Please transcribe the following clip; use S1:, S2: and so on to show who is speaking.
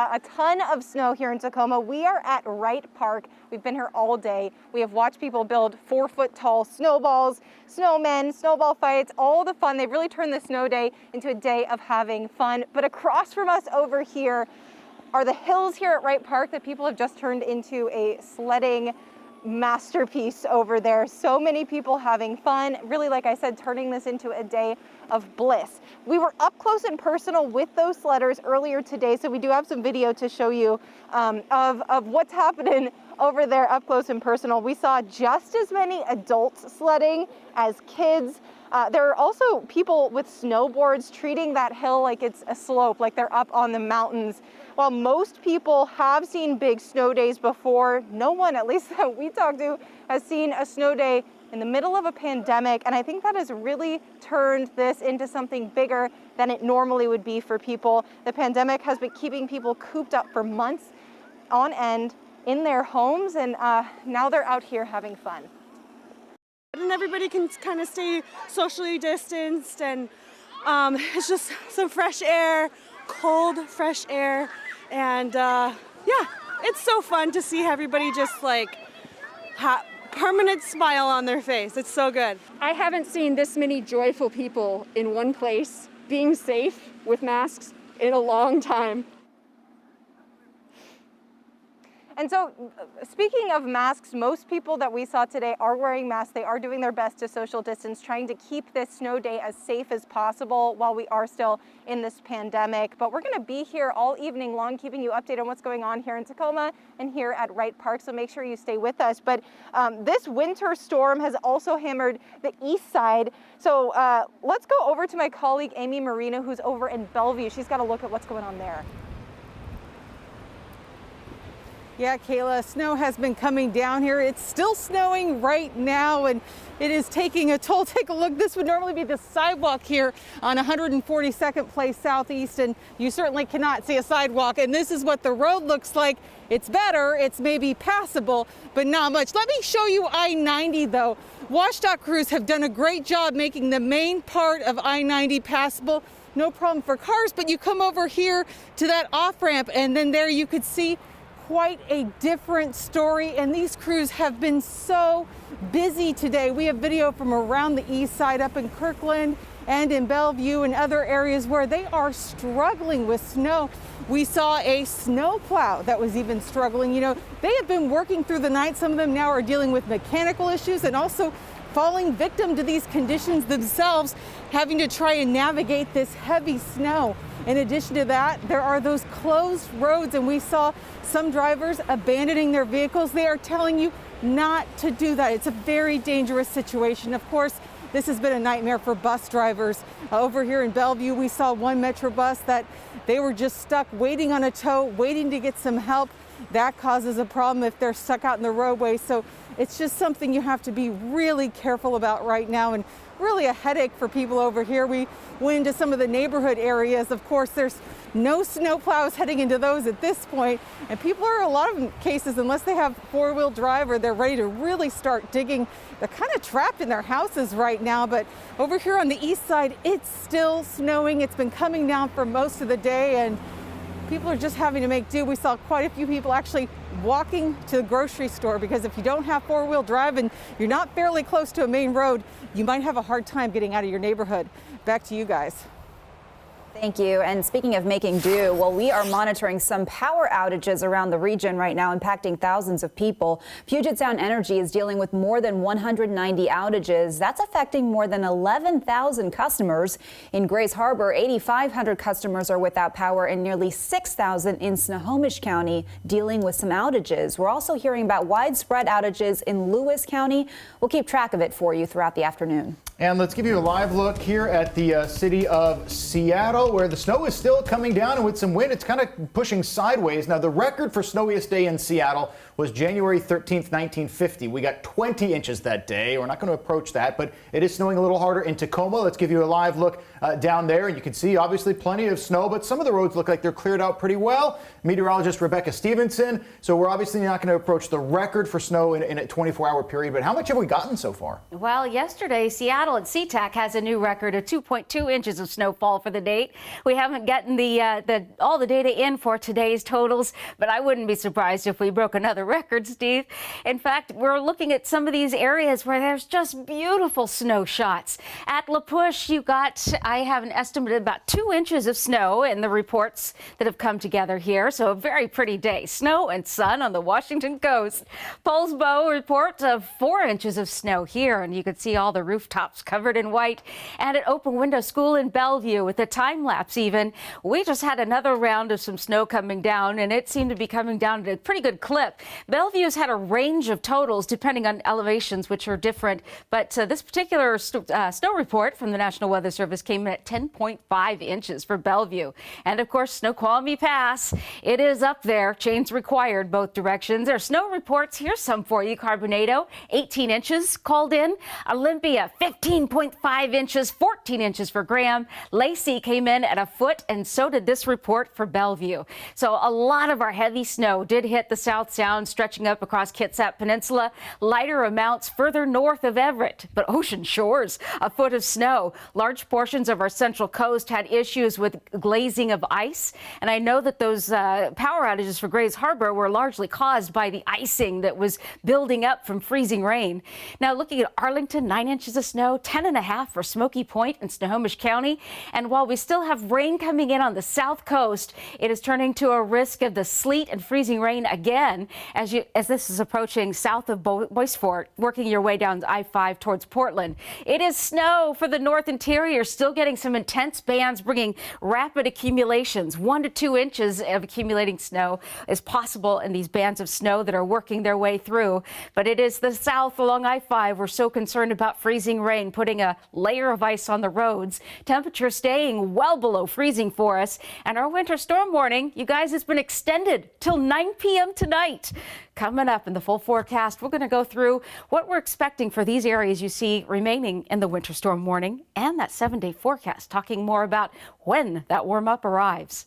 S1: A ton of snow here in Tacoma. We are at Wright Park. We've been here all day. We have watched people build 4-foot tall snowballs, snowmen, snowball fights, all the fun. They've really turned the snow day into a day of having fun. But across from us over here are the hills here at Wright Park that people have just turned into a sledding masterpiece over there. So many people having fun. Really, like I said, turning this into a day of bliss. We were up close and personal with those sledders earlier today, so we do have some video to show you of what's happening over there up close and personal. We saw just as many adults sledding as kids. There are also people with snowboards treating that hill like it's a slope, like they're up on the mountains. While most people have seen big snow days before, no one, at least that we talked to, has seen a snow day in the middle of a pandemic. And I think that has really turned this into something bigger than it normally would be for people. The pandemic has been keeping people cooped up for months on end in their homes, and now they're out here having fun.
S2: And everybody can kind of stay socially distanced, and it's just some fresh air, cold, fresh air, and yeah, it's so fun to see everybody just like permanent smile on their face. It's so good.
S3: I haven't seen this many joyful people in one place, being safe with masks, in a long time.
S1: And so, speaking of masks, most people that we saw today are wearing masks. They are doing their best to social distance, trying to keep this snow day as safe as possible while we are still in this pandemic. But we're going to be here all evening long, keeping you updated on what's going on here in Tacoma and here at Wright Park. So make sure you stay with us. But this winter storm has also hammered the east side. So let's go over to my colleague, Amy Marino, who's over in Bellevue. She's got a look at what's going on there.
S4: Yeah, Kayla, snow has been coming down here. It's still snowing right now, and it is taking a toll. Take a look. This would normally be the sidewalk here on 142nd Place Southeast, and you certainly cannot see a sidewalk. And this is what the road looks like. It's better. It's maybe passable, but not much. Let me show you I-90, though. WashDOT crews have done a great job making the main part of I-90 passable. No problem for cars, but you come over here to that off-ramp, and then there you could see quite a different story, and these crews have been so busy today. We have video from around the east side up in Kirkland and in Bellevue and other areas where they are struggling with snow. We saw a snowplow that was even struggling. You know, they have been working through the night. Some of them now are dealing with mechanical issues and also falling victim to these conditions themselves, having to try and navigate this heavy snow. In addition to that, there are those closed roads, and we saw some drivers abandoning their vehicles. They are telling you not to do that. It's a very dangerous situation. Of course, this has been a nightmare for bus drivers. Over here in Bellevue, we saw one Metro bus that they were just stuck waiting on a tow, waiting to get some help. That causes a problem if they're stuck out in the roadway. So it's just something you have to be really careful about right now, and really a headache for people over here. We went into some of the neighborhood areas. Of course, there's no snow plows heading into those at this point, and people are, in a lot of cases, unless they have four-wheel drive or they're ready to really start digging, they're kind of trapped in their houses right now. But over here on the east side, it's still snowing. It's been coming down for most of the day, and people are just having to make do. We saw quite a few people actually walking to the grocery store, because if you don't have four-wheel drive and you're not fairly close to a main road, you might have a hard time getting out of your neighborhood. Back to you guys.
S5: Thank you. And speaking of making do, well, we are monitoring some power outages around the region right now, impacting thousands of people. Puget Sound Energy is dealing with more than 190 outages. That's affecting more than 11,000 customers. In Grays Harbor, 8,500 customers are without power, and nearly 6,000 in Snohomish County dealing with some outages. We're also hearing about widespread outages in Lewis County. We'll keep track of it for you throughout the afternoon.
S6: And let's give you a live look here at the city of Seattle, where the snow is still coming down, and with some wind, it's kind of pushing sideways. Now, the record for snowiest day in Seattle was January 13th, 1950. We got 20 inches that day. We're not going to approach that, but it is snowing a little harder in Tacoma. Let's give you a live look down there. And you can see obviously plenty of snow, but some of the roads look like they're cleared out pretty well. Meteorologist Rebecca Stevenson. So we're obviously not going to approach the record for snow in a 24-hour period, but how much have we gotten so far?
S7: Well, yesterday, Seattle at SeaTac has a new record of 2.2 inches of snowfall for the date. We haven't gotten all the data in for today's totals, but I wouldn't be surprised if we broke another record, Steve. In fact, we're looking at some of these areas where there's just beautiful snow shots. At La Push, I have an estimate of about 2 inches of snow in the reports that have come together here. So a very pretty day. Snow and sun on the Washington coast. Poulsbo report of 4 inches of snow here, and you can see all the rooftops covered in white. And at Open Window School in Bellevue, with a time lapse even, we just had another round of some snow coming down, and it seemed to be coming down at a pretty good clip. Bellevue's had a range of totals depending on elevations, which are different. But this particular snow report from the National Weather Service came in at 10.5 inches for Bellevue. And of course, Snoqualmie Pass, it is up there. Chains required both directions. There are snow reports. Here's some for you. Carbonado, 18 inches called in. Olympia, 15.5 inches, 14 inches for Graham. Lacey came in at a foot, and so did this report for Bellevue. So a lot of our heavy snow did hit the South Sound, stretching up across Kitsap Peninsula. Lighter amounts further north of Everett, but Ocean Shores, a foot of snow. Large portions of our Central Coast had issues with glazing of ice, and I know that those power outages for Grays Harbor were largely caused by the icing that was building up from freezing rain. Now looking at Arlington, 9 inches of snow, 10.5 for Smoky Point in Snohomish County. And while we still have rain coming in on the South Coast, it is turning to a risk of the sleet and freezing rain again as this is approaching south of Boise Fort, working your way down I-5 towards Portland. It is snow for the North Interior, still getting some intense bands, bringing rapid accumulations. 1 to 2 inches of accumulating snow is possible in these bands of snow that are working their way through. But it is the south along I-5. We're so concerned about freezing rain, putting a layer of ice on the roads. Temperatures staying well below freezing for us. And our winter storm warning, you guys, has been extended till 9 p.m. tonight. Coming up in the full forecast, we're going to go through what we're expecting for these areas you see remaining in the winter storm warning and that 7-day forecast, talking more about when that warm up arrives.